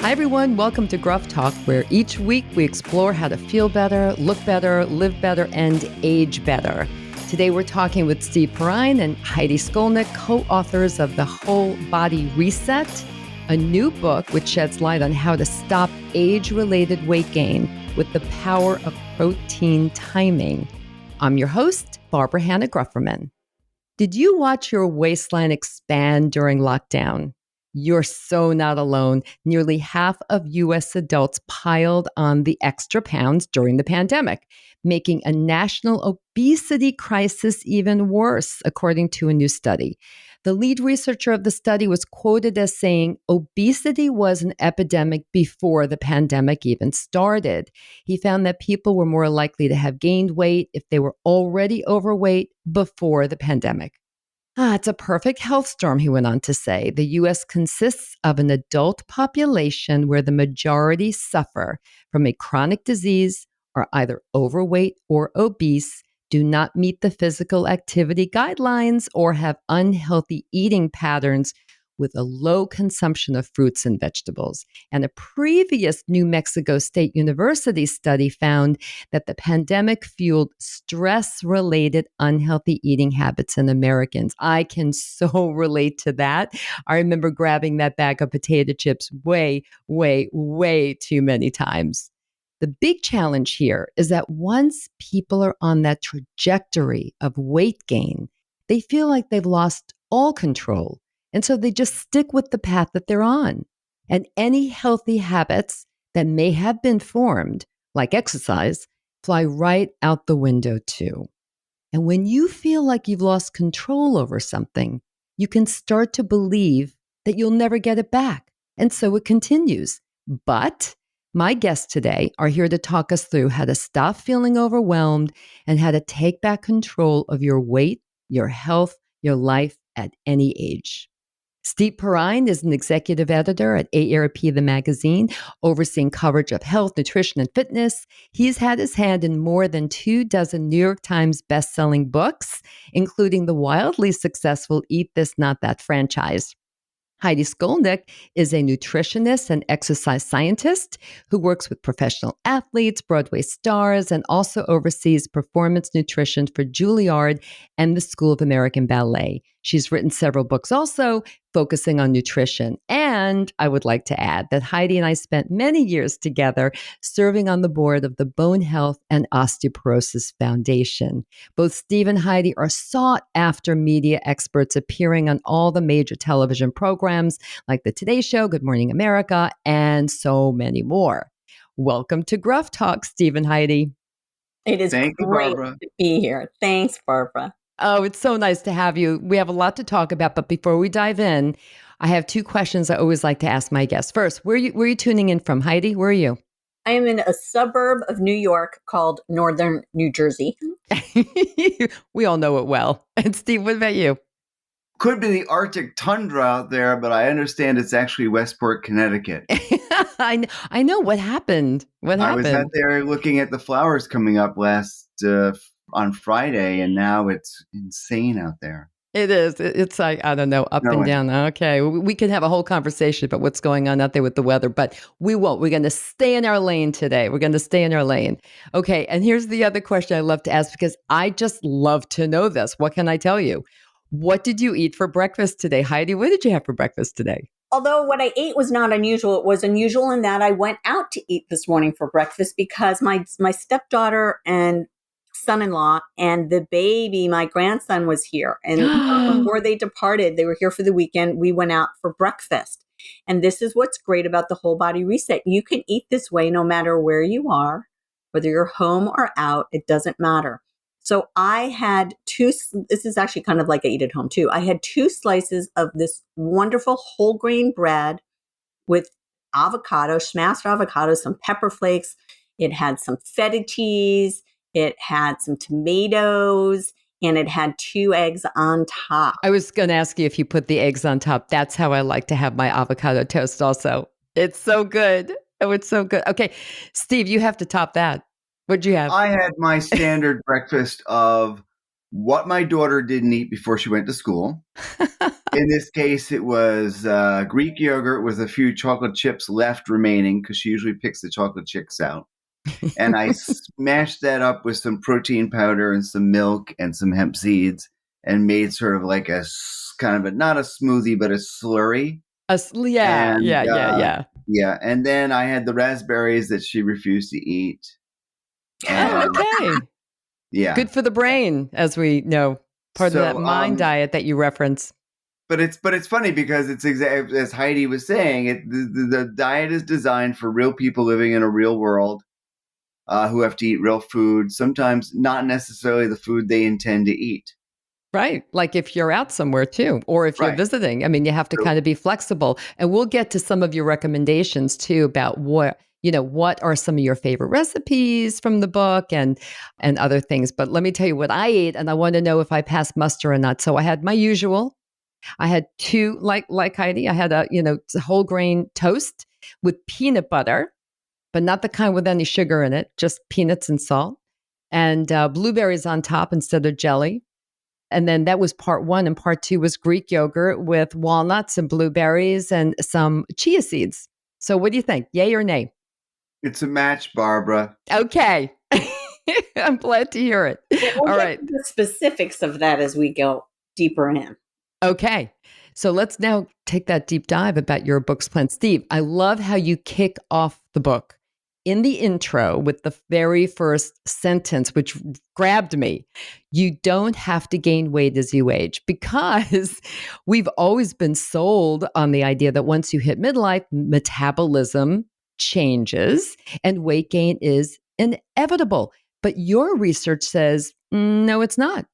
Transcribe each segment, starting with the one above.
Hi, everyone. Welcome to Gruff Talk, where each week we explore how to feel better, look better, live better, and age better. Today, we're talking with Steve Perrine and Heidi Skolnik, co-authors of The Whole Body Reset, a new book which sheds light on how to stop age-related weight gain with the power of protein timing. I'm your host, Barbara Hannah Grufferman. Did you watch your waistline expand during lockdown? You're so not alone. Nearly half of U.S. adults piled on the extra pounds during the pandemic, making a national obesity crisis even worse, according to a new study. The lead researcher of the study was quoted as saying, obesity was an epidemic before the pandemic even started. He found that people were more likely to have gained weight if they were already overweight before the pandemic. It's a perfect health storm, he went on to say. The U.S. consists of an adult population where the majority suffer from a chronic disease, are either overweight or obese, do not meet the physical activity guidelines, or have unhealthy eating patterns with a low consumption of fruits and vegetables. And a previous New Mexico State University study found that the pandemic fueled stress-related unhealthy eating habits in Americans. I can so relate to that. I remember grabbing that bag of potato chips way too many times. The big challenge here is that once people are on that trajectory of weight gain, they feel like they've lost all control. And so they just stick with the path that they're on. And any healthy habits that may have been formed, like exercise, fly right out the window too. And when you feel like you've lost control over something, you can start to believe that you'll never get it back. And so it continues. But my guests today are here to talk us through how to stop feeling overwhelmed and how to take back control of your weight, your health, your life at any age. Steve Perrine is an executive editor at AARP, the magazine, overseeing coverage of health, nutrition, and fitness. He's had his hand in more than 24 New York Times best-selling books, including the wildly successful Eat This, Not That franchise. Heidi Skolnik is a nutritionist and exercise scientist who works with professional athletes, Broadway stars, and also oversees performance nutrition for Juilliard and the School of American Ballet. She's written several books also focusing on nutrition. And I would like to add that Heidi and I spent many years together serving on the board of the Bone Health and Osteoporosis Foundation. Both Steve and Heidi are sought-after media experts appearing on all the major television programs like The Today Show, Good Morning America, and so many more. Welcome to Gruff Talk, Steve and Heidi. It is great to be here. Thanks, Barbara. Oh, it's so nice to have you. We have a lot to talk about, but before we dive in, I have two questions I always like to ask my guests. First, where are you tuning in from? Heidi, where are you? I am in a suburb of New York called Northern New Jersey. We all know it well. And Steve, what about you? Could be the Arctic tundra out there, but I understand it's actually Westport, Connecticut. I know. What happened? I was out there looking at the flowers coming up on Friday, and now it's insane out there. It is. It's like, I don't know, up and down. Okay. We can have a whole conversation about what's going on out there with the weather, but we won't. We're going to stay in our lane today. We're going to stay in our lane. Okay. And here's the other question I love to ask because I just love to know this. What can I tell you? What did you eat for breakfast today? Heidi, what did you have for breakfast today? Although what I ate was not unusual, it was unusual in that I went out to eat this morning for breakfast because my stepdaughter and son-in-law and the baby, my grandson, was here. And before they departed, they were here for the weekend. We went out for breakfast. And this is what's great about the Whole Body Reset. You can eat this way no matter where you are, whether you're home or out, it doesn't matter. So I had this is actually kind of like I eat at home too. I had 2 slices of this wonderful whole grain bread with avocado, smashed avocado, some pepper flakes. It had some feta cheese. It had some tomatoes, and it had 2 eggs on top. I was going to ask you if you put the eggs on top. That's how I like to have my avocado toast also. It's so good. Oh, it's so good. Okay, Steve, you have to top that. What'd you have? I had my standard breakfast of what my daughter didn't eat before she went to school. In this case, it was Greek yogurt with a few chocolate chips left remaining because she usually picks the chocolate chips out. And I smashed that up with some protein powder and some milk and some hemp seeds and made sort of like kind of not a smoothie, but a slurry. Yeah. And Yeah. And then I had the raspberries that she refused to eat. And Okay. yeah. Good for the brain, as we know. Part of that mind diet that you reference. But it's funny because it's exactly as Heidi was saying. The diet is designed for real people living in a real world who have to eat real food. Sometimes not necessarily the food they intend to eat. Right. Like if you're out somewhere too, or if you're visiting. I mean, you have to kind of be flexible. And we'll get to some of your recommendations too about what are some of your favorite recipes from the book and other things. But let me tell you what I ate, and I want to know if I passed muster or not. So I had my usual. I had two, like Heidi, I had a whole grain toast with peanut butter, but not the kind with any sugar in it, just peanuts and salt, and blueberries on top instead of jelly. And then that was part one. And part two was Greek yogurt with walnuts and blueberries and some chia seeds. So what do you think? Yay or nay? It's a match, Barbara. Okay. I'm glad to hear it. We'll All get right. to the specifics of that as we go deeper in. Okay. So let's now take that deep dive about your book's plan. Steve, I love how you kick off the book in the intro with the very first sentence, which grabbed me. You don't have to gain weight as you age, because we've always been sold on the idea that once you hit midlife, metabolism changes and weight gain is inevitable. But your research says, no, it's not.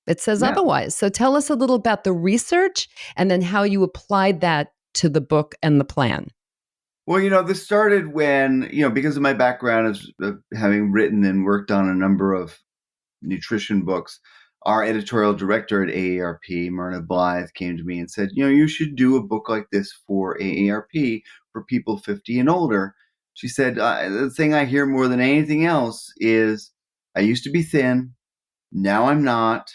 It says otherwise. So tell us a little about the research and then how you applied that to the book and the plan. Well, this started when, because of my background of having written and worked on a number of nutrition books, our editorial director at AARP, Myrna Blythe, came to me and said, you should do a book like this for AARP for people 50 and older. She said, the thing I hear more than anything else is, I used to be thin. Now I'm not.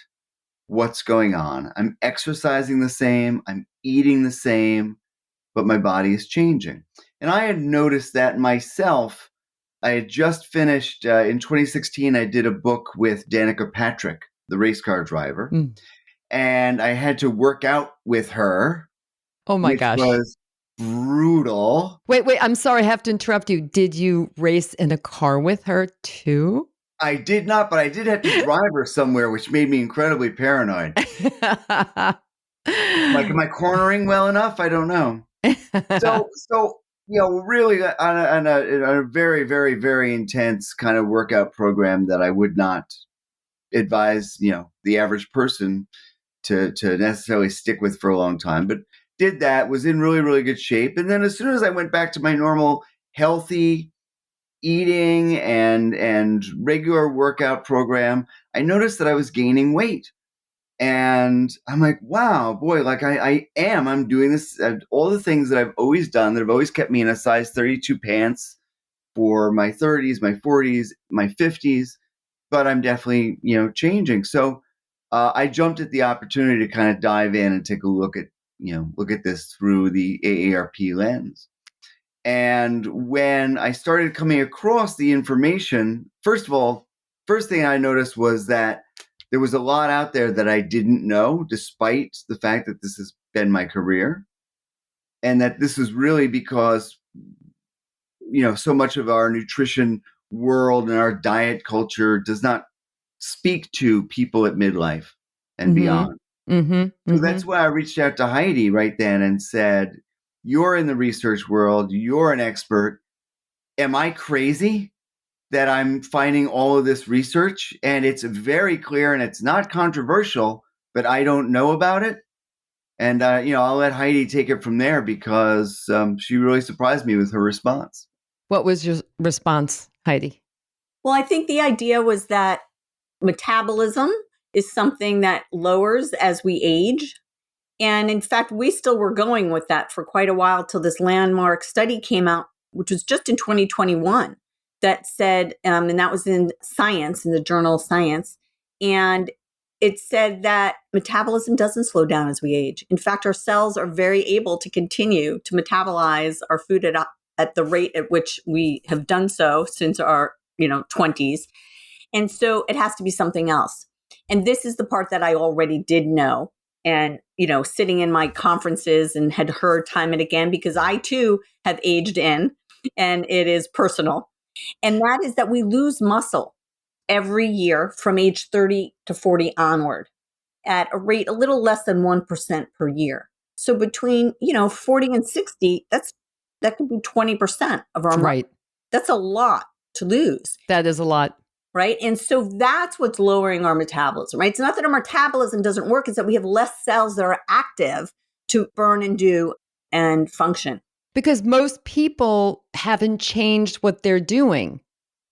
What's going on? I'm exercising the same. I'm eating the same, but my body is changing. And I had noticed that myself. I had just finished, in 2016, I did a book with Danica Patrick, the race car driver. And I had to work out with her. Oh my gosh. Which was brutal. Wait, I'm sorry. I have to interrupt you. Did you race in a car with her too? I did not, but I did have to drive her somewhere, which made me incredibly paranoid. Like, am I cornering well enough? I don't know. So really on a very, very, very intense kind of workout program that I would not advise, the average person to necessarily stick with for a long time, but did that, was in really, really good shape. And then as soon as I went back to my normal healthy eating and regular workout program, I noticed that I was gaining weight. And I'm like, wow, boy, like I'm doing this, all the things that I've always done that have always kept me in a size 32 pants for my 30s, my 40s, my 50s, but I'm definitely, changing. So I jumped at the opportunity to kind of dive in and take a look at this through the AARP lens. And when I started coming across the information, first thing I noticed was that there was a lot out there that I didn't know, despite the fact that this has been my career. And that this is really because, so much of our nutrition world and our diet culture does not speak to people at midlife and beyond. So that's why I reached out to Heidi right then and said, you're in the research world, you're an expert. Am I crazy that I'm finding all of this research and it's very clear and it's not controversial, but I don't know about it? And, I'll let Heidi take it from there because she really surprised me with her response. What was your response, Heidi? Well, I think the idea was that metabolism is something that lowers as we age. And in fact, we still were going with that for quite a while till this landmark study came out, which was just in 2021, that said, and that was in Science, in the journal Science. And it said that metabolism doesn't slow down as we age. In fact, our cells are very able to continue to metabolize our food at the rate at which we have done so since our 20s. And so it has to be something else. And this is the part that I already did know. And, sitting in my conferences and had heard time and again, because I too have aged in, and it is personal. And that is that we lose muscle every year from age 30 to 40 onward at a rate a little less than 1% per year. So between, 40 and 60, that could be 20% of our right. muscle. That's a lot to lose. That is a lot. Right. And so that's what's lowering our metabolism, right? It's not that our metabolism doesn't work, it's that we have less cells that are active to burn and do and function. Because most people haven't changed what they're doing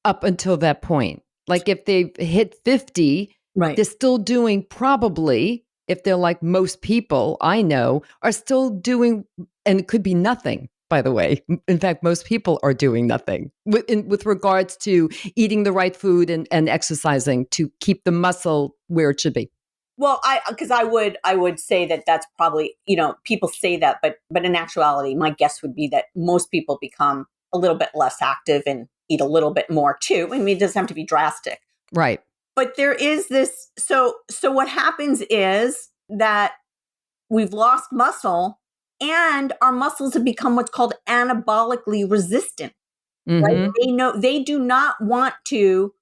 up until that point. Like if they hit 50, right, they're still doing probably, if they're like most people I know, are still doing, and it could be nothing, by the way. In fact, most people are doing nothing with regards to eating the right food and exercising to keep the muscle where it should be. Well, I would say that that's probably, people say that, but in actuality, my guess would be that most people become a little bit less active and eat a little bit more too. I mean, it doesn't have to be drastic. Right. But there is this, so what happens is that we've lost muscle and our muscles have become what's called anabolically resistant, right? They do not want to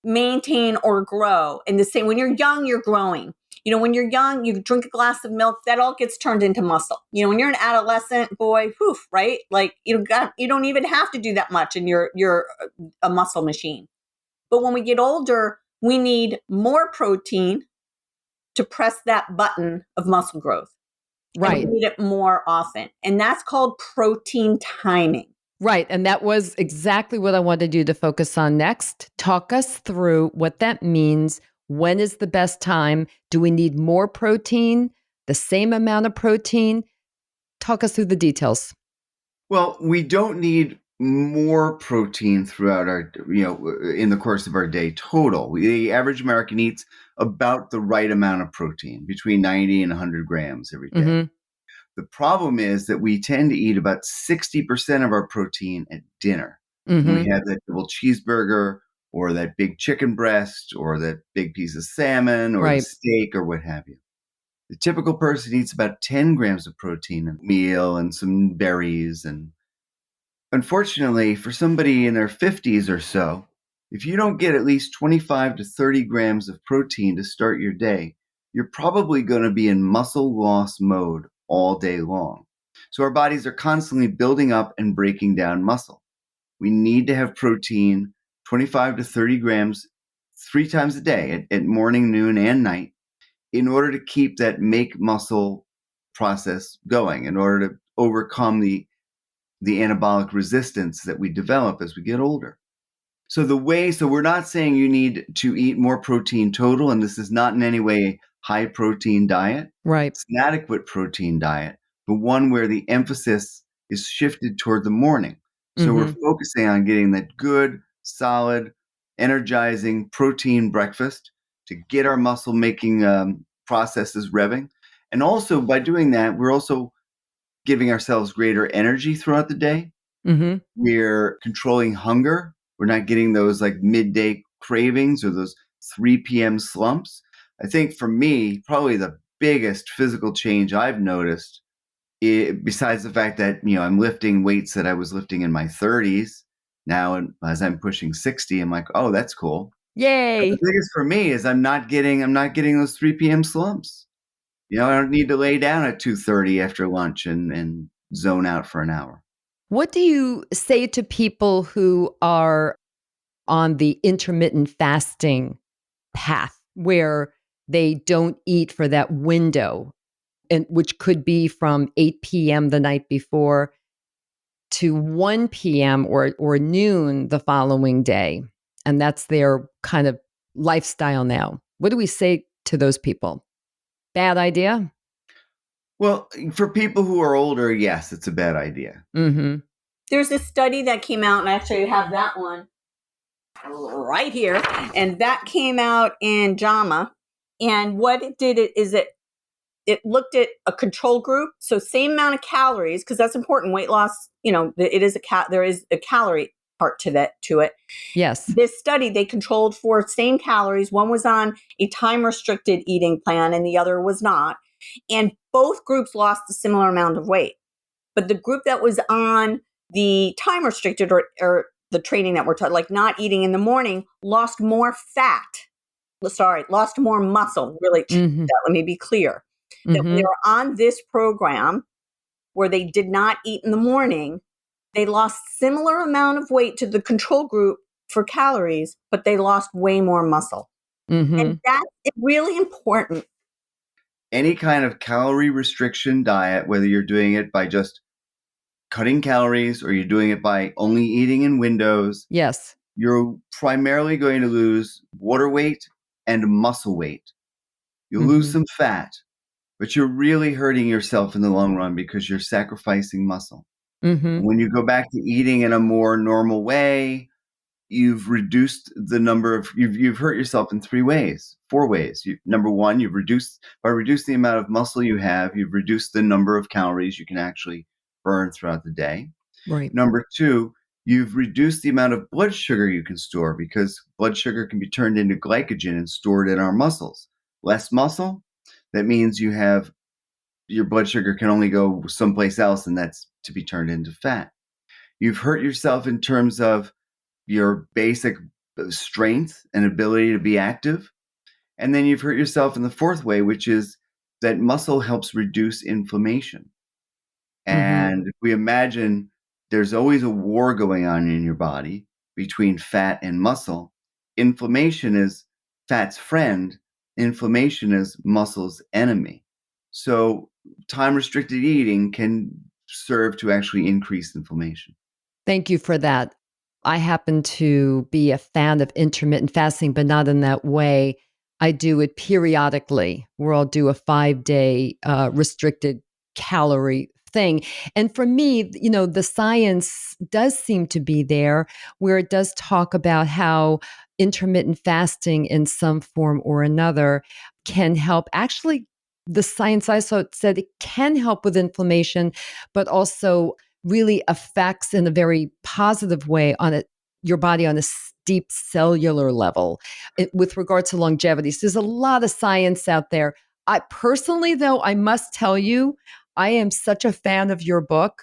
maintain or grow in the same. When you're young, you're growing. When you're young, you drink a glass of milk, that all gets turned into muscle. When you're an adolescent, boy, poof, right? Like you don't even have to do that much and you're a muscle machine. But when we get older, we need more protein to press that button of muscle growth. Right. And we need it more often. And that's called protein timing. Right. And that was exactly what I wanted you to focus on next. Talk us through what that means. When is the best time? Do we need more protein? The same amount of protein? Talk us through the details. Well, we don't need more protein throughout our, in the course of our day total. The average American eats about the right amount of protein, between 90 and 100 grams every day. Mm-hmm. The problem is that we tend to eat about 60% of our protein at dinner. Mm-hmm. When we have that double cheeseburger or that big chicken breast or that big piece of salmon or the steak or what have you. The typical person eats about 10 grams of protein a meal and some berries. And unfortunately, for somebody in their 50s or so, if you don't get at least 25 to 30 grams of protein to start your day, you're probably going to be in muscle loss mode all day long. So our bodies are constantly building up and breaking down muscle. We need to have protein, 25 to 30 grams, 3 times a day at morning, noon, and night, in order to keep that make muscle process going, in order to overcome the anabolic resistance that we develop as we get older. So we're not saying you need to eat more protein total, and this is not in any way high protein diet. Right. It's an adequate protein diet, but one where the emphasis is shifted toward the morning. So we're focusing on getting that good, solid, energizing protein breakfast to get our muscle making processes revving. And also by doing that, we're also giving ourselves greater energy throughout the day. Mm-hmm. We're controlling hunger. We're not getting those like midday cravings or those 3 p.m. slumps. I think for me, probably the biggest physical change I've noticed, besides the fact that, I'm lifting weights that I was lifting in my 30s now, and as I'm pushing 60, I'm like, oh, that's cool. Yay. But the biggest for me is I'm not getting those 3 p.m. slumps. I don't need to lay down at 2:30 after lunch and zone out for an hour. What do you say to people who are on the intermittent fasting path where they don't eat for that window, and which could be from 8 p.m. the night before to 1 p.m. or noon the following day? And that's their kind of lifestyle now. What do we say to those people? Bad idea? Well, for people who are older, yes, it's a bad idea. Mm-hmm. There's a study that came out, and I actually have that one right here, and that came out in JAMA, And what it did is it looked at a control group. So same amount of calories, because that's important. Weight loss, it is there is a calorie part to it. Yes. This study, they controlled for same calories. One was on a time restricted eating plan and the other was not. And both groups lost a similar amount of weight. But the group that was on the time restricted or the training that we're talking, like not eating in the morning, lost more lost more muscle. Really, Mm-hmm. let me be clear. That when they were on this program where they did not eat in the morning, they lost similar amount of weight to the control group for calories, but they lost way more muscle. And that's really important. Any kind of calorie restriction diet, whether you're doing it by just cutting calories or you're doing it by only eating in windows, yes, you're primarily going to lose water weight and muscle weight. You'll lose some fat, but you're really hurting yourself in the long run because you're sacrificing muscle. When you go back to eating in a more normal way, you've reduced the number of, you've hurt yourself in 4 ways. Number one, by reducing the amount of muscle you have, you've reduced the number of calories you can actually burn throughout the day. Right. Number two, you've reduced the amount of blood sugar you can store because blood sugar can be turned into glycogen and stored in our muscles. Less muscle, that means your blood sugar can only go someplace else, and that's to be turned into fat. You've hurt yourself in terms of your basic strength and ability to be active. And then you've hurt yourself in the fourth way, which is that muscle helps reduce inflammation. And if we imagine there's always a war going on in your body between fat and muscle, inflammation is fat's friend, inflammation is muscle's enemy. So time-restricted eating can serve to actually increase inflammation. Thank you for that. I happen to be a fan of intermittent fasting, but not in that way. I do it periodically, where I'll do a 5-day restricted calorie thing. And for me, the science does seem to be there, where it does talk about how intermittent fasting in some form or another can help. Actually, the science I saw said it can help with inflammation, but also really affects in a very positive way your body on a deep cellular level with regard to longevity. So there's a lot of science out there. I personally, though, I must tell you, I am such a fan of your book,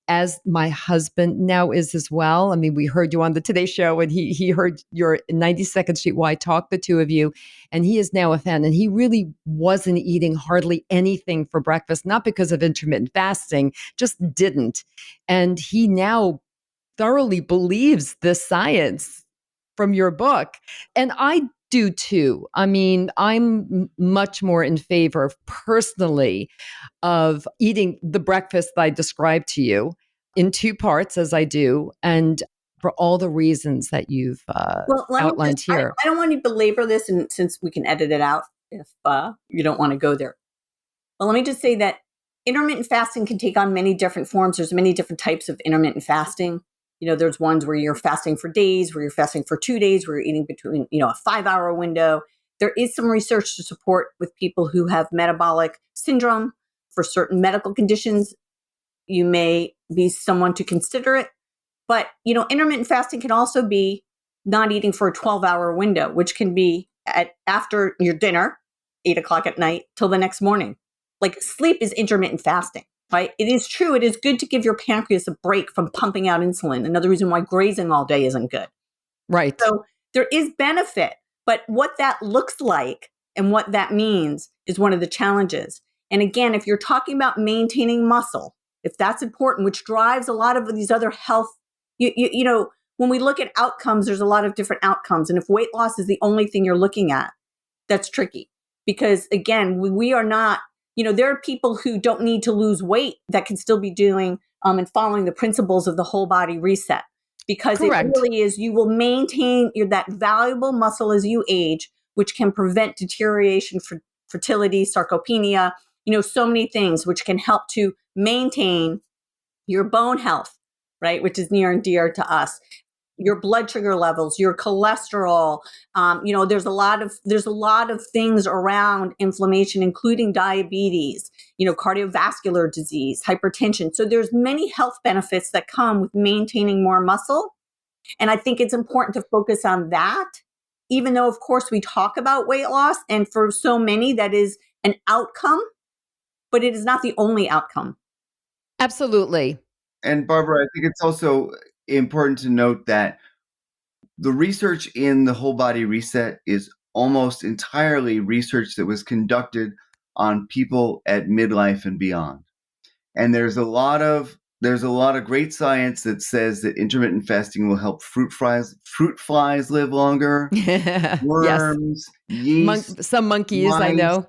as my husband now is as well. I mean, we heard you on the Today Show, and he heard your 92nd Street Why Talk, the two of you, and he is now a fan. And he really wasn't eating hardly anything for breakfast, not because of intermittent fasting, just didn't. And he now thoroughly believes the science from your book. And I do too. I mean, I'm much more in favor of personally of eating the breakfast that I described to you in 2 parts as I do, and for all the reasons that you've outlined here. I don't want to belabor this, and since we can edit it out if you don't want to go there. Well, let me just say that intermittent fasting can take on many different forms. There's many different types of intermittent fasting. There's ones where you're fasting for days, where you're fasting for 2 days, where you're eating between, a 5-hour window. There is some research to support with people who have metabolic syndrome. For certain medical conditions, you may be someone to consider it. But, intermittent fasting can also be not eating for a 12-hour window, which can be after your dinner, 8 o'clock at night, till the next morning. Like sleep is intermittent fasting, right? It is true. It is good to give your pancreas a break from pumping out insulin. Another reason why grazing all day isn't good. Right. So there is benefit, but what that looks like and what that means is one of the challenges. And again, if you're talking about maintaining muscle, if that's important, which drives a lot of these other health, when we look at outcomes, there's a lot of different outcomes. And if weight loss is the only thing you're looking at, that's tricky. Because again, we are not, there are people who don't need to lose weight that can still be doing and following the principles of the whole body reset. Because Correct. It really is, you will maintain that valuable muscle as you age, which can prevent deterioration for fertility, sarcopenia, so many things, which can help to maintain your bone health, right? Which is near and dear to us. your blood sugar levels, your cholesterol. There's a lot of things around inflammation, including diabetes, cardiovascular disease, hypertension. So there's many health benefits that come with maintaining more muscle. And I think it's important to focus on that, even though, of course, we talk about weight loss. And for so many, that is an outcome, but it is not the only outcome. Absolutely. And Barbara, I think it's also important to note that the research in the whole body reset is almost entirely research that was conducted on people at midlife and beyond. And there's a lot of great science that says that intermittent fasting will help fruit flies live longer, worms, yeast, some monkeys, mice. I know.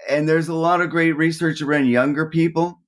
And there's a lot of great research around younger people,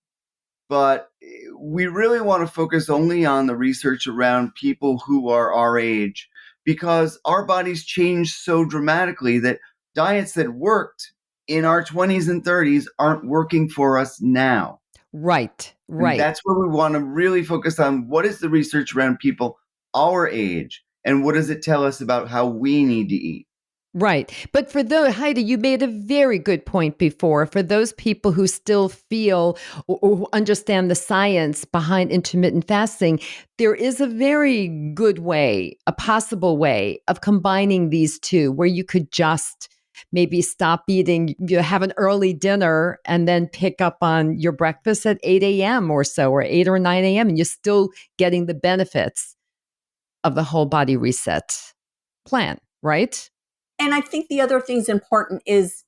but we really want to focus only on the research around people who are our age, because our bodies change so dramatically that diets that worked in our 20s and 30s aren't working for us now. Right. And that's where we want to really focus on what is the research around people our age and what does it tell us about how we need to eat. Right. But for those, Heidi, you made a very good point before. For those people who still feel or understand the science behind intermittent fasting, there is a very good way, a possible way of combining these two where you could just maybe stop eating, have an early dinner and then pick up on your breakfast at 8 a.m. or so, or 8 or 9 a.m. And you're still getting the benefits of the whole body reset plan, right? And I think the other thing that's important is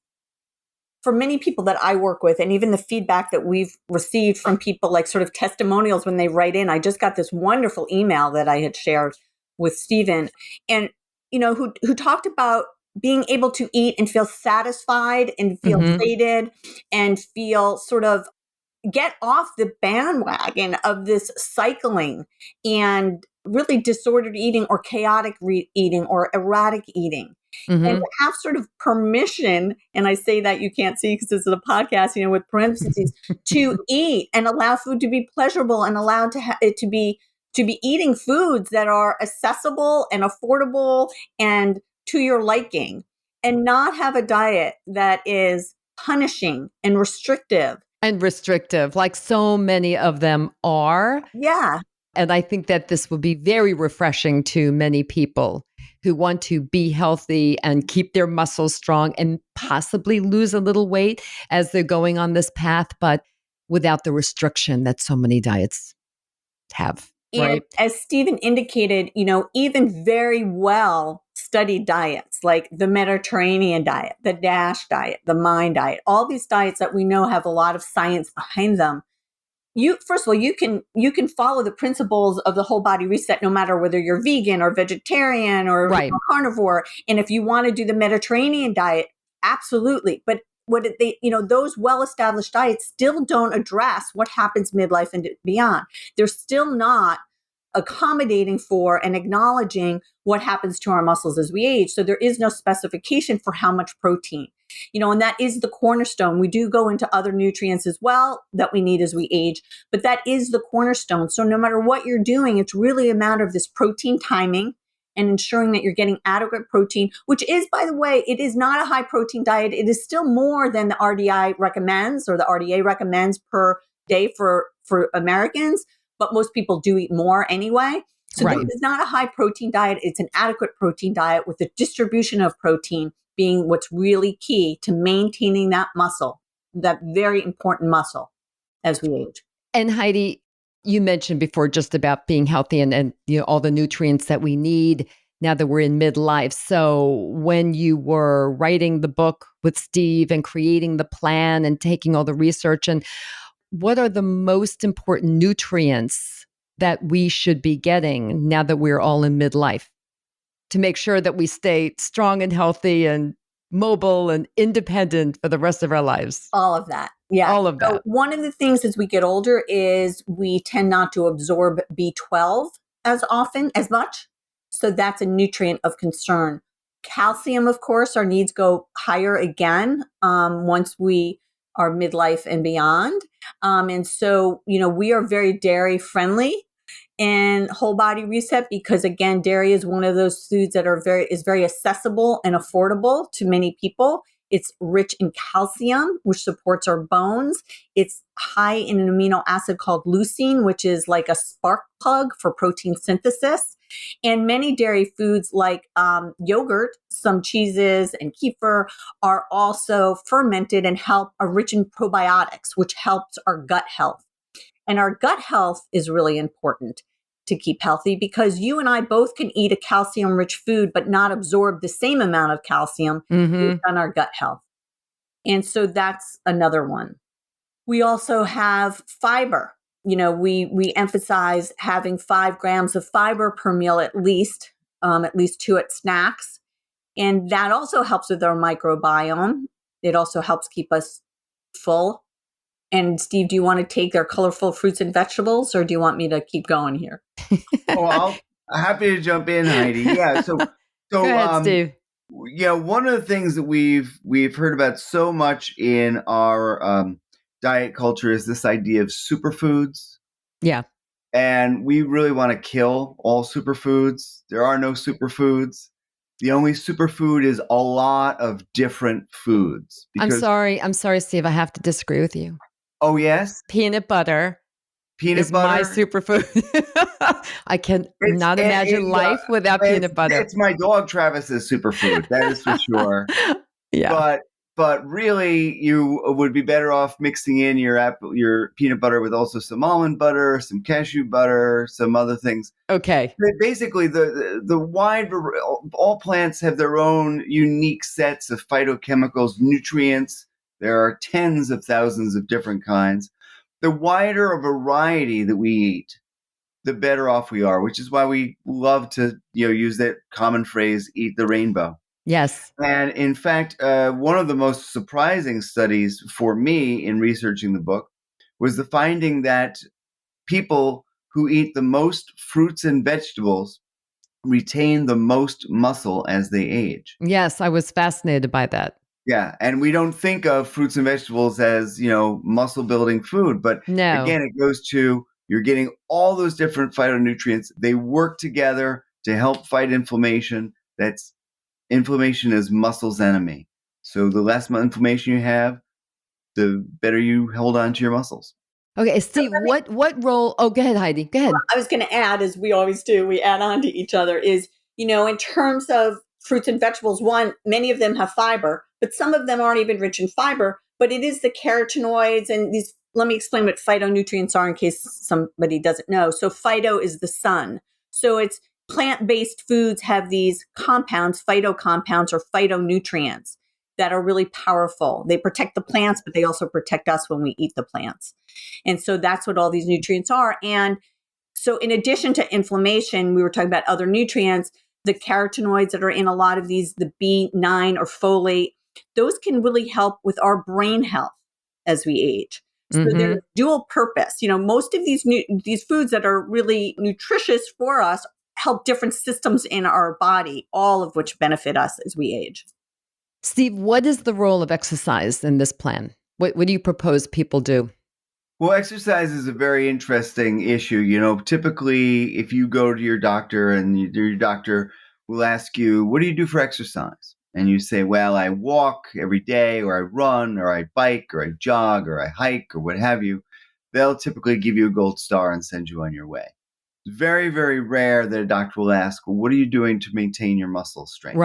for many people that I work with, and even the feedback that we've received from people, like sort of testimonials when they write in. I just got this wonderful email that I had shared with Stephen, and who talked about being able to eat and feel satisfied and feel sated and feel sort of get off the bandwagon of this cycling and really disordered eating or chaotic eating or erratic eating. And to have sort of permission, and I say that you can't see because this is a podcast, with parentheses, to eat and allow food to be pleasurable and allowed to be eating foods that are accessible and affordable and to your liking, and not have a diet that is punishing and restrictive. Like so many of them are. Yeah. And I think that this will be very refreshing to many people who want to be healthy and keep their muscles strong and possibly lose a little weight as they're going on this path, but without the restriction that so many diets have. And right? as Stephen indicated, even very well studied diets like the Mediterranean diet, the DASH diet, the MIND diet, all these diets that we know have a lot of science behind them. First of all, you can follow the principles of the whole body reset no matter whether you're vegan or vegetarian or carnivore. And if you want to do the Mediterranean diet, absolutely. But those well-established diets still don't address what happens midlife and beyond. They're still not accommodating for and acknowledging what happens to our muscles as we age. So there is no specification for how much protein, and that is the cornerstone. We do go into other nutrients as well that we need as we age, but that is the cornerstone. So no matter what you're doing, it's really a matter of this protein timing and ensuring that you're getting adequate protein, which is, by the way, it is not a high protein diet. It is still more than the RDI recommends or the RDA recommends per day for Americans. But most people do eat more anyway. So this is not a high protein diet. It's an adequate protein diet with the distribution of protein being what's really key to maintaining that muscle, that very important muscle as we age. And Heidi, you mentioned before just about being healthy and all the nutrients that we need now that we're in midlife. So when you were writing the book with Steve and creating the plan and taking all the research, and what are the most important nutrients that we should be getting now that we're all in midlife to make sure that we stay strong and healthy and mobile and independent for the rest of our lives? All of that. Yeah. All of that. So one of the things as we get older is we tend not to absorb B12 as much. So that's a nutrient of concern. Calcium, of course, our needs go higher again once we are midlife and beyond. And so, we are very dairy friendly. and whole body reset because, again, dairy is one of those foods that is very accessible and affordable to many people. It's rich in calcium, which supports our bones. It's high in an amino acid called leucine, which is like a spark plug for protein synthesis. And many dairy foods like yogurt, some cheeses, and kefir are also fermented and are rich in probiotics, which helps our gut health. And our gut health is really important to keep healthy because you and I both can eat a calcium rich food, but not absorb the same amount of calcium based on our gut health. And so that's another one. We also have fiber. We emphasize having 5 grams of fiber per meal at least 2 at snacks. And that also helps with our microbiome. It also helps keep us full. And Steve, do you want to take their colorful fruits and vegetables, or do you want me to keep going here? I'm happy to jump in, Heidi. Yeah. So Go ahead, Steve. Yeah, one of the things that we've heard about so much in our diet culture is this idea of superfoods. Yeah. And we really want to kill all superfoods. There are no superfoods. The only superfood is a lot of different foods. I'm sorry, Steve. I have to disagree with you. Oh, yes? Peanut butter is my superfood. I can not imagine life without peanut butter. It's my dog Travis's superfood. That is for sure. Yeah. But really, you would be better off mixing in your peanut butter with also some almond butter, some cashew butter, some other things. Okay. Basically, all plants have their own unique sets of phytochemicals, nutrients. There are tens of thousands of different kinds. The wider a variety that we eat, the better off we are, which is why we love to use that common phrase, eat the rainbow. Yes. And in fact, one of the most surprising studies for me in researching the book was the finding that people who eat the most fruits and vegetables retain the most muscle as they age. Yes, I was fascinated by that. Yeah, and we don't think of fruits and vegetables as, muscle building food, but again, it goes to you're getting all those different phytonutrients. They work together to help fight inflammation. Inflammation is muscle's enemy. So the less inflammation you have, the better you hold on to your muscles. Okay, Steve, what role? Oh, go ahead, Heidi. Go ahead. I was going to add, as we always do, we add on to each other, is, in terms of fruits and vegetables, one, many of them have fiber, but some of them aren't even rich in fiber, but it is the carotenoids and these. Let me explain what phytonutrients are in case somebody doesn't know. So phyto is the sun. So it's plant-based foods have these compounds, phytocompounds or phytonutrients that are really powerful. They protect the plants, but they also protect us when we eat the plants. And so that's what all these nutrients are. And so in addition to inflammation, we were talking about other nutrients, the carotenoids that are in a lot of these, the B9 or folate, those can really help with our brain health as we age. So they're dual purpose. Most of these foods that are really nutritious for us help different systems in our body, all of which benefit us as we age. Steve, what is the role of exercise in this plan? What do you propose people do? Well, exercise is a very interesting issue. Typically, if you go to your doctor and your doctor will ask you, what do you do for exercise? And you say, well, I walk every day, or I run, or I bike, or I jog, or I hike, or what have you. They'll typically give you a gold star and send you on your way. It's very, very rare that a doctor will ask, well, what are you doing to maintain your muscle strength?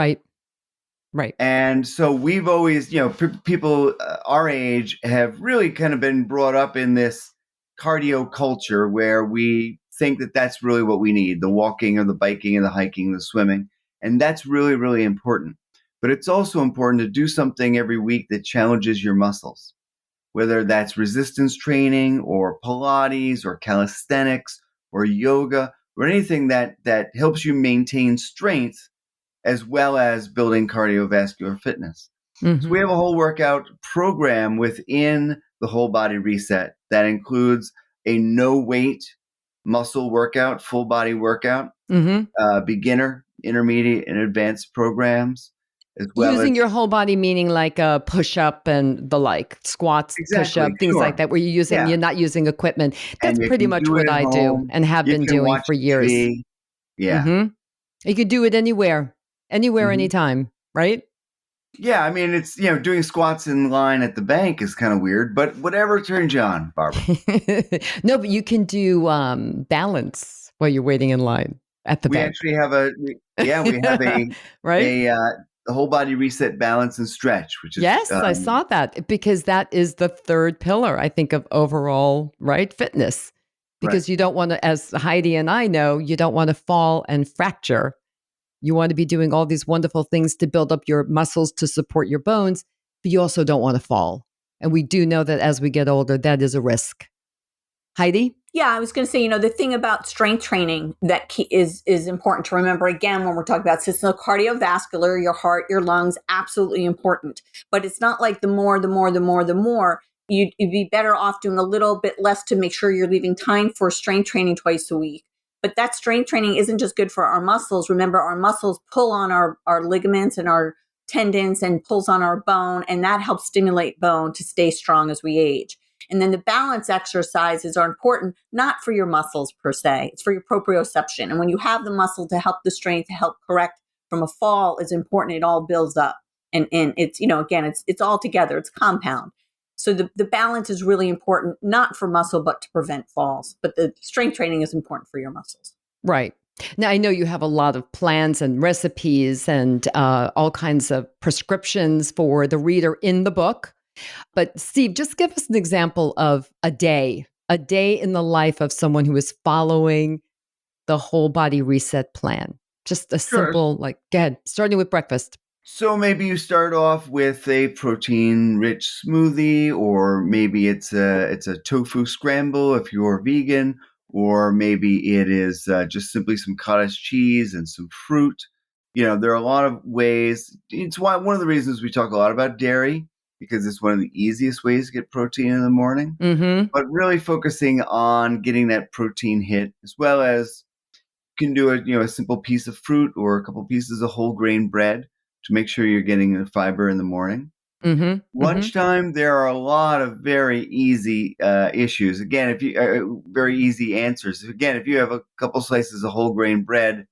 Right. And so we've always, people our age have really kind of been brought up in this cardio culture where we think that that's really what we need, the walking or the biking and the hiking, the swimming. And that's really, really important. But it's also important to do something every week that challenges your muscles, whether that's resistance training or Pilates or calisthenics or yoga or anything that helps you maintain strength as well as building cardiovascular fitness. So we have a whole workout program within the Whole Body Reset that includes a no weight muscle workout, full body workout, beginner, intermediate, and advanced programs. as well as Using your whole body, meaning like a push-up and the like, squats, exactly, push-up, things like sure, that, where yeah, you're not using equipment. That's and you pretty can much do it what at I do home. and have You been can doing watch for years. TV. Yeah. Hmm. You could do it anywhere, Mhm. anytime, right? Yeah, I mean, it's, doing squats in line at the bank is kind of weird, but whatever turns you on, Barbara. No, but you can do balance while you're waiting in line at the We bank. actually have we have Right? the whole body reset balance and stretch, which is, Yes, I saw that because that is the third pillar, I think, of overall, right, fitness. right. Because you don't want to, as Heidi and I know, you don't want to fall and fracture. You want to be doing all these wonderful things to build up your muscles to support your bones, but you also don't want to fall. And we do know that as we get older, that is a risk. Heidi? Yeah, I was going to say, the thing about strength training that is important to remember again when we're talking about system cardiovascular, your heart, your lungs, absolutely important. But it's not like the more. You'd be better off doing a little bit less to make sure you're leaving time for strength training twice a week. But that strength training isn't just good for our muscles. Remember, our muscles pull on our ligaments and our tendons and pulls on our bone, and that helps stimulate bone to stay strong as we age. And then the balance exercises are important, not for your muscles per se. It's for your proprioception. And when you have the muscle to help the strength, to help correct from a fall is important. It all builds up. And it's, again, it's all together. It's compound. So the balance is really important, not for muscle, but to prevent falls. But the strength training is important for your muscles. Right. Now, I know you have a lot of plans and recipes and all kinds of prescriptions for the reader in the book. But Steve, just give us an example of a day in the life of someone who is following the whole body reset plan. Just a Sure. simple, go ahead, starting with breakfast. So maybe you start off with a protein-rich smoothie, or maybe it's a tofu scramble if you're vegan, or maybe it is just simply some cottage cheese and some fruit. There are a lot of ways. It's one of the reasons we talk a lot about dairy, because it's one of the easiest ways to get protein in the morning. Mm-hmm. But really focusing on getting that protein hit, as well as you can do a simple piece of fruit or a couple pieces of whole grain bread to make sure you're getting the fiber in the morning. Mm-hmm. Mm-hmm. Lunchtime, there are a lot of very easy issues. Again, if you very easy answers. Again, if you have a couple slices of whole grain bread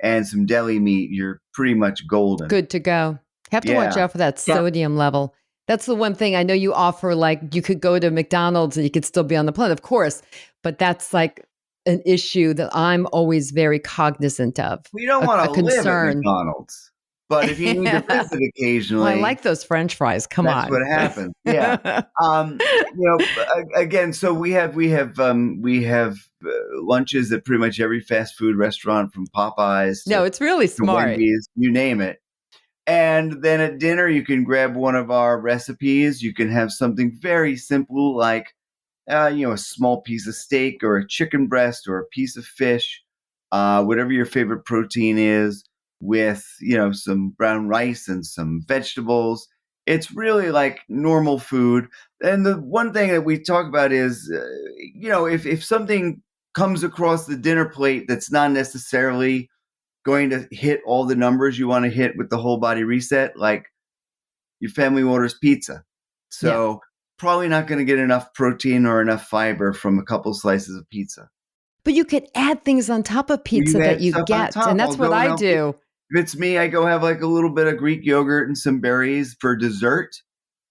and some deli meat, you're pretty much golden. Good to go. Have to watch Yeah. out for that sodium level. That's the one thing I know you offer. Like you could go to McDonald's and you could still be on the plane, of course, but that's like an issue that I'm always very cognizant of. We don't A want to live at concern. McDonald's, but if you need to visit occasionally, Well, I like those French fries. Come that's on. what happens. Yeah. Again, so we have lunches at pretty much every fast food restaurant, from Popeyes No, it's really to smart. Wendy's, you name it. And then at dinner, you can grab one of our recipes. You can have something very simple like, a small piece of steak or a chicken breast or a piece of fish, whatever your favorite protein is, with, some brown rice and some vegetables. It's really like normal food. And the one thing that we talk about is, if something comes across the dinner plate that's not necessarily going to hit all the numbers you want to hit with the whole body reset, like your family orders pizza. So probably not going to get enough protein or enough fiber from a couple slices of pizza. But you could add things on top of pizza You that add you stuff on get. top. And that's what I do. If it's me, I go have like a little bit of Greek yogurt and some berries for dessert.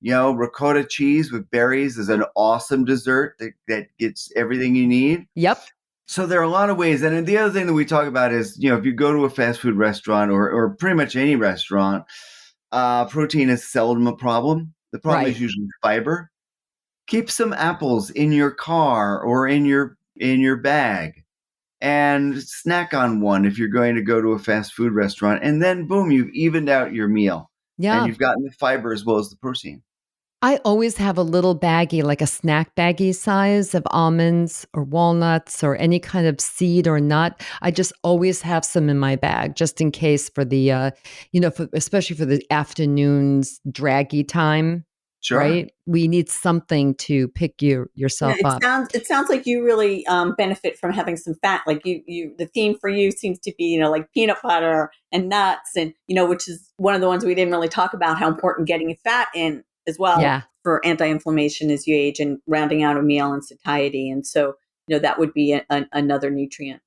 Ricotta cheese with berries is an awesome dessert that gets everything you need. Yep. So there are a lot of ways. And the other thing that we talk about is, if you go to a fast food restaurant or pretty much any restaurant, protein is seldom a problem. The problem is usually fiber. Keep some apples in your car or in your bag, and snack on one if you're going to go to a fast food restaurant. And then boom, you've evened out your meal. Yeah. And you've gotten the fiber as well as the protein. I always have a little baggie, like a snack baggie size of almonds or walnuts or any kind of seed or nut. I just always have some in my bag just in case for the, especially for the afternoons draggy time. Sure. right? We need something to pick Yeah, yourself up. it sounds like you really benefit from having some fat. Like you the theme for you seems to be, like peanut butter and nuts, and which is one of the ones we didn't really talk about, how important getting fat in as well Yeah. for anti-inflammation as you age, and rounding out a meal and satiety. And so that would be another nutrient.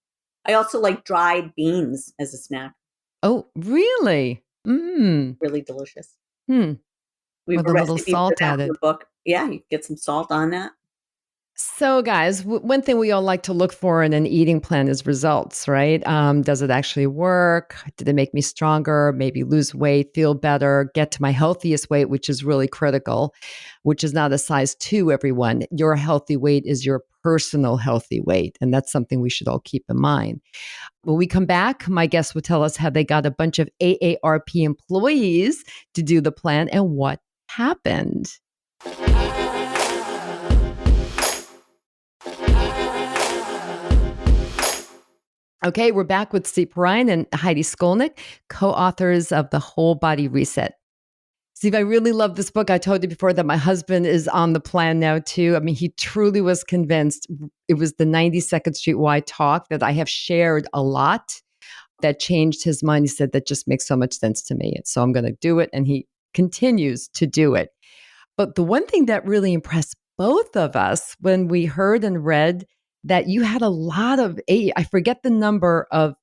I also like dried beans as a snack. Oh, really? Mm. Really delicious. Hmm. We have With a a little recipe for salt that in the added. book. Yeah, you get some salt on that. So, guys, one thing we all like to look for in an eating plan is results, right? Does it actually work? Did it make me stronger? Maybe lose weight, feel better, get to my healthiest weight, which is really critical, which is not a size 2, everyone. Your healthy weight is your personal healthy weight. And that's something we should all keep in mind. When we come back, my guests will tell us how they got a bunch of AARP employees to do the plan and what happened. Okay, we're back with Steve Perrine and Heidi Skolnik, co-authors of The Whole Body Reset. Steve, I really love this book. I told you before that my husband is on the plan now too. I mean, he truly was convinced. It was the 92nd Street Y talk that I have shared a lot that changed his mind. He said, that just makes so much sense to me. So I'm going to do it. And he continues to do it. But the one thing that really impressed both of us when we heard and read that you had a lot of, I forget the number of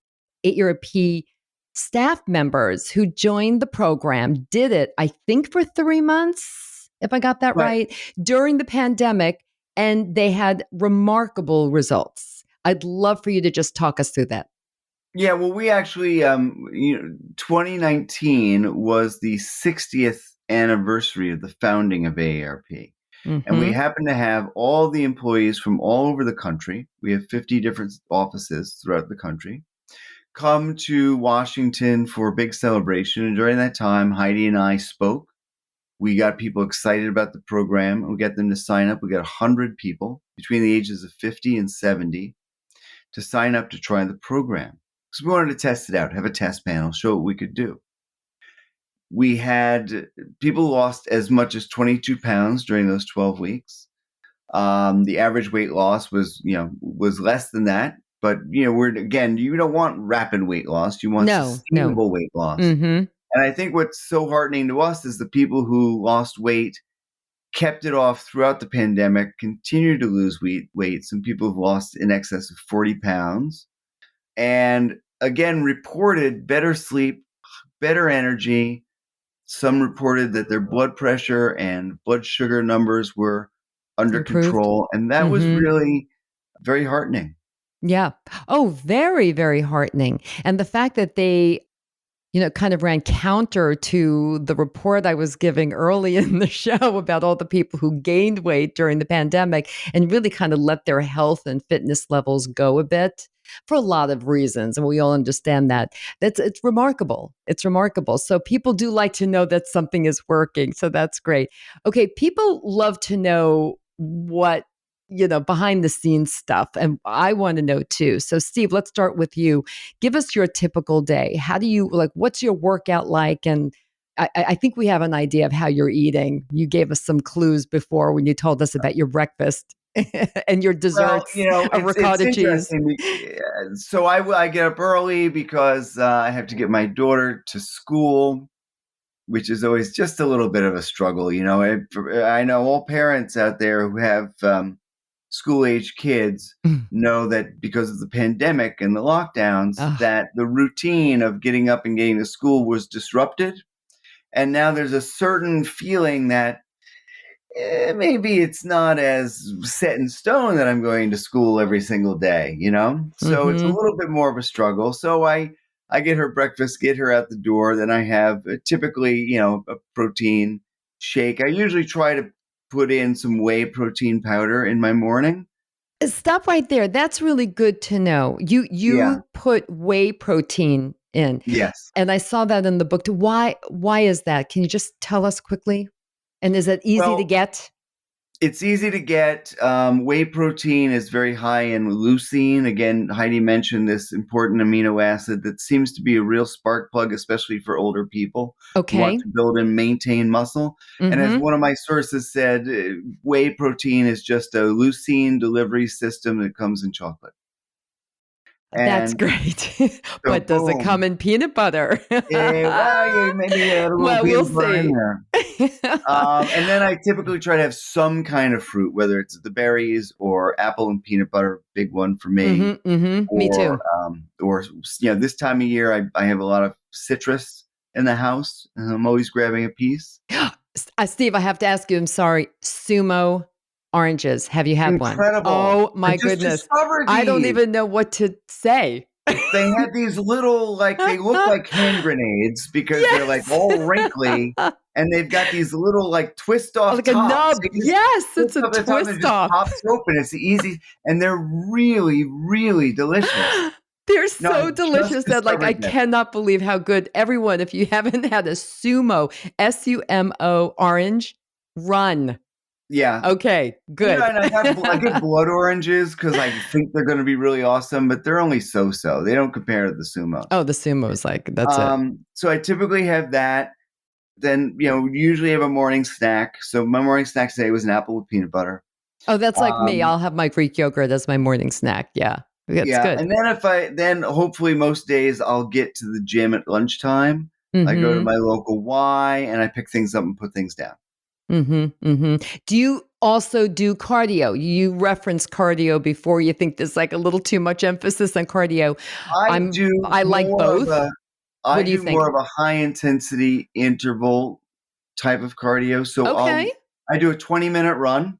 AARP staff members who joined the program, did it, I think, for 3 months, if I got that right, during the pandemic, and they had remarkable results. I'd love for you to just talk us through that. Yeah, well, we actually, 2019 was the 60th anniversary of the founding of AARP. And we happen to have all the employees from all over the country. We have 50 different offices throughout the country come to Washington for a big celebration. And during that time, Heidi and I spoke. We got people excited about the program. We got them to sign up. We got 100 people between the ages of 50 and 70 to sign up to try the program. Because we wanted to test it out, have a test panel, show what we could do. We had people lost as much as 22 pounds during those 12 weeks. The average weight loss was less than that. But, you don't want rapid weight loss. You want sustainable weight loss. Mm-hmm. And I think what's so heartening to us is the people who lost weight, kept it off throughout the pandemic, continued to lose weight. Some people have lost in excess of 40 pounds. And again, reported better sleep, better energy. Some reported that their blood pressure and blood sugar numbers were under control. And that was really very heartening. Yeah. Oh, very, very heartening. And the fact that they, kind of ran counter to the report I was giving early in the show about all the people who gained weight during the pandemic and really kind of let their health and fitness levels go a bit for a lot of reasons. And we all understand that. It's remarkable. It's remarkable. So people do like to know that something is working. So that's great. Okay. People love to know what behind the scenes stuff. And I want to know too. So Steve, let's start with you. Give us your typical day. How do you what's your workout like? And I think we have an idea of how you're eating. You gave us some clues before when you told us about your breakfast and your desserts of ricotta cheese. So I get up early because I have to get my daughter to school, which is always just a little bit of a struggle. I know all parents out there who have school-age kids know that because of the pandemic and the lockdowns, that the routine of getting up and getting to school was disrupted. And now there's a certain feeling that maybe it's not as set in stone that I'm going to school every single day, So it's a little bit more of a struggle. So I get her breakfast, get her out the door. Then I have typically, a protein shake. I usually try to put in some whey protein powder in my morning. Stop right there. That's really good to know. You put whey protein in. Yes. And I saw that in the book too. Why is that? Can you just tell us quickly? And is it easy to get? It's easy to get. Whey protein is very high in leucine. Again, Heidi mentioned this important amino acid that seems to be a real spark plug, especially for older people who want Okay. to build and maintain muscle. And as Mm-hmm. one of my sources said, whey protein is just a leucine delivery system that comes in chocolate. That's And great. so, But does it come boom. in peanut butter? Well, yeah, maybe add a little Well, we'll peanut butter in see. there. And then I typically try to have some kind of fruit, whether it's the berries or apple and peanut butter, big one for me, Mm-hmm, mm-hmm. Me too. or this time of year I have a lot of citrus in the house, and I'm always grabbing a piece. Steve, I have to ask you, I'm sorry. Sumo oranges. Have you had one? Incredible! Oh I my just goodness. discovered I don't these. even know what to say. They had these little, they look like hand grenades because they're like Yes. all wrinkly, and they've got these little twist off Like a tops. nub. They just Yes, twist it's a up the top and it twist just off. pops open. It's easy, and they're really, really delicious. They're No, I so just delicious that I discovered that. cannot believe how good. Everyone, if you haven't had a Sumo, Sumo orange, run. Yeah. Okay, good. And I get blood oranges because I think they're going to be really awesome, but they're only so-so. They don't compare to the Sumos. Oh, the Sumo is that's it. So I typically have that. Then, usually have a morning snack. So my morning snack today was an apple with peanut butter. Oh, that's like me. Um, I'll have my Greek yogurt as my morning snack. Yeah, that's yeah. good. And then hopefully most days I'll get to the gym at lunchtime. I go to Mm-hmm. my local Y and I pick things up and put things down. Mm-hmm. Mm-hmm. Do you also do cardio? You referenced cardio before. You think there's like a little too much emphasis on cardio. I like both. I What do you do think? more of a high intensity interval type of cardio. So Okay. I do a 20-minute run,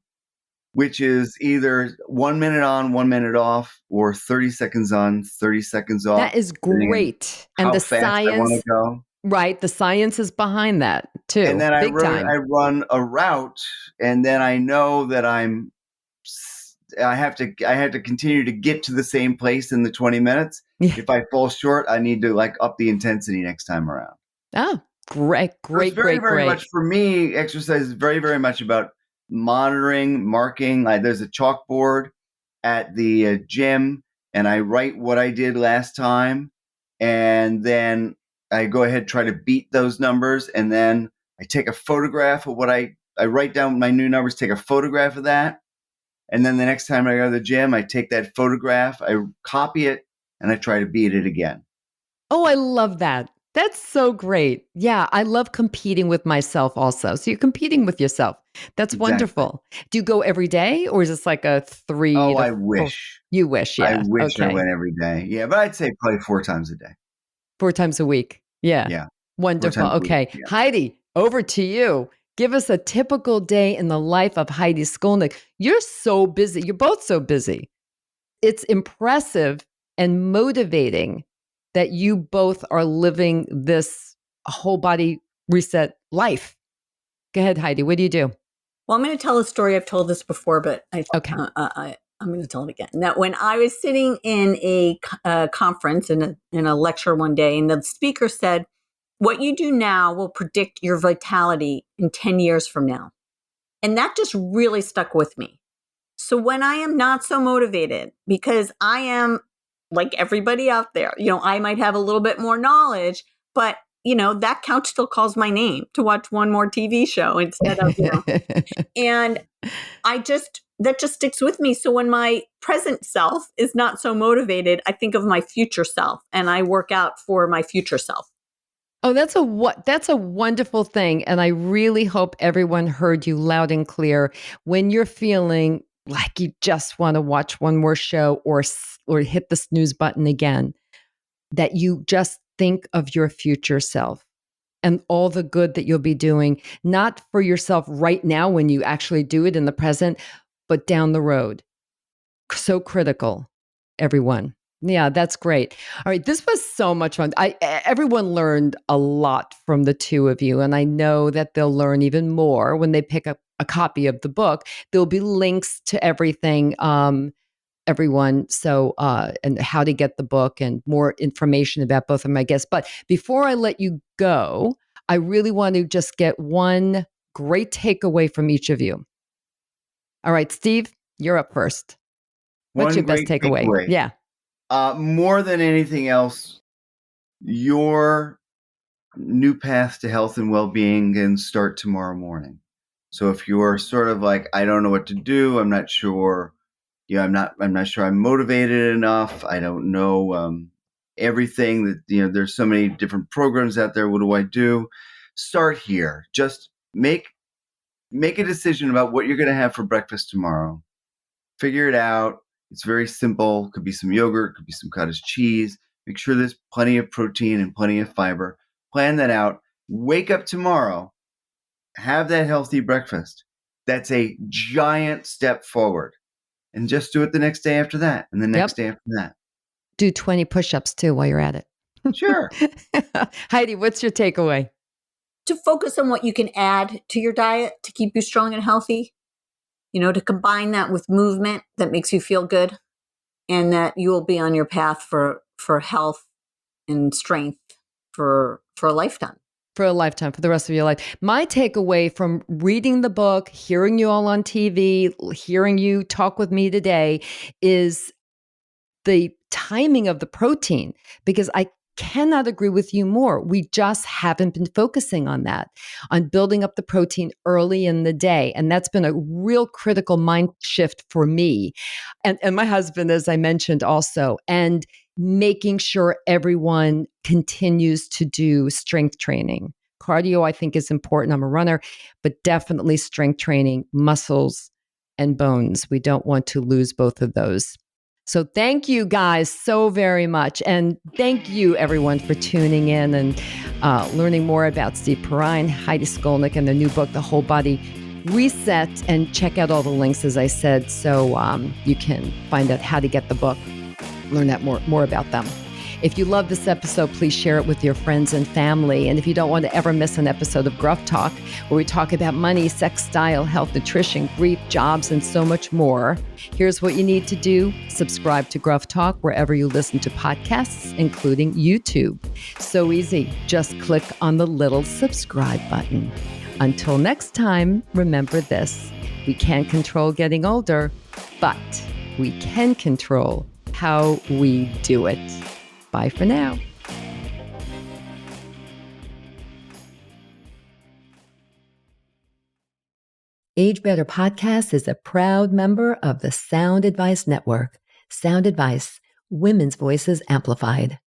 which is either 1 minute on, 1 minute off, or 30 seconds on, 30 seconds off, That is depending on great. And how the fast I want to science, go. right? The science is behind that And too. then Big time. I run a route, and then I know that I have to continue to get to the same place in the 20 minutes. Yeah. If I fall short, I need to up the intensity next time around. Oh, great, So it's great, very, great, very much great. for me, exercise is very, very much about monitoring, marking. There's a chalkboard at the gym, and I write what I did last time, and then I go ahead, try to beat those numbers, and then I take a photograph of what I write down my new numbers, take a photograph of that, and then the next time I go to the gym, I take that photograph, I copy it, and I try to beat it again. Oh, I love that. That's so great. Yeah, I love competing with myself also. So you're competing with yourself. That's Exactly. wonderful. Do you go every day or is this like a 3 Oh, to I 4? wish. You wish, yeah. I Okay. went every day. Yeah, but I'd say probably 4 times a day. 4 times a week. Yeah. Yeah, 4 Wonderful. times a week. Okay. Yeah. Heidi, over to you. Give us a typical day in the life of Heidi Skolnik. You're so busy. You're both so busy. It's impressive and motivating that you both are living this whole body reset life. Go ahead, Heidi. What do you do? Well, I'm going to tell a story. I've told this before, but Okay. I'm going to tell it again. That when I was sitting in a conference in a lecture one day, and the speaker said, "What you do now will predict your vitality in 10 years from now," and that just really stuck with me. So when I am not so motivated, because I am like everybody out there, I might have a little bit more knowledge, but that couch still calls my name to watch one more TV show instead of, and that just sticks with me. So when my present self is not so motivated, I think of my future self and I work out for my future self. Oh, that's a wonderful thing. And I really hope everyone heard you loud and clear when you're feeling like you just want to watch one more show or hit the snooze button again, that you just think of your future self and all the good that you'll be doing, not for yourself right now when you actually do it in the present, but down the road. So critical, everyone. Yeah, that's great. All right, this was so much fun. Everyone learned a lot from the two of you, and I know that they'll learn even more when they pick up a copy of the book. There'll be links to everything, everyone. So, and how to get the book and more information about both of my guests. But before I let you go, I really want to just get one great takeaway from each of you. All right, Steve, you're up first. What's your best takeaway? Yeah. More than anything else, your new path to health and well-being can start tomorrow morning. So if you're sort of like, I don't know what to do, I'm not sure, I'm not sure I'm motivated enough. I don't know everything that, there's so many different programs out there. What do I do? Start here. Just make a decision about what you're going to have for breakfast tomorrow. Figure it out. It's very simple. Could be some yogurt, could be some cottage cheese. Make sure there's plenty of protein and plenty of fiber. Plan that out. Wake up tomorrow. Have that healthy breakfast. That's a giant step forward. And just do it the next day after that, and the next day after that. Do 20 push-ups too while you're at it. Sure. Heidi, what's your takeaway? To focus on what you can add to your diet to keep you strong and healthy. To combine that with movement that makes you feel good, and that you will be on your path for health and strength for a lifetime. For a lifetime, for the rest of your life. My takeaway from reading the book, hearing you all on TV, hearing you talk with me today is the timing of the protein, because I cannot agree with you more. We just haven't been focusing on that, on building up the protein early in the day. And that's been a real critical mind shift for me and my husband, as I mentioned also, and making sure everyone continues to do strength training. Cardio, I think, is important. I'm a runner, but definitely strength training, muscles and bones. We don't want to lose both of those. So thank you guys so very much. And thank you everyone for tuning in and learning more about Steve Perrine, Heidi Skolnik, and their new book, The Whole Body Reset. And check out all the links, as I said, so you can find out how to get the book, learn that more about them. If you love this episode, please share it with your friends and family. And if you don't want to ever miss an episode of Gruff Talk, where we talk about money, sex, style, health, nutrition, grief, jobs, and so much more, here's what you need to do. Subscribe to Gruff Talk wherever you listen to podcasts, including YouTube. So easy. Just click on the little subscribe button. Until next time, remember this. We can't control getting older, but we can control how we do it. Bye for now. Age Better Podcast is a proud member of the Sound Advice Network. Sound Advice, women's voices amplified.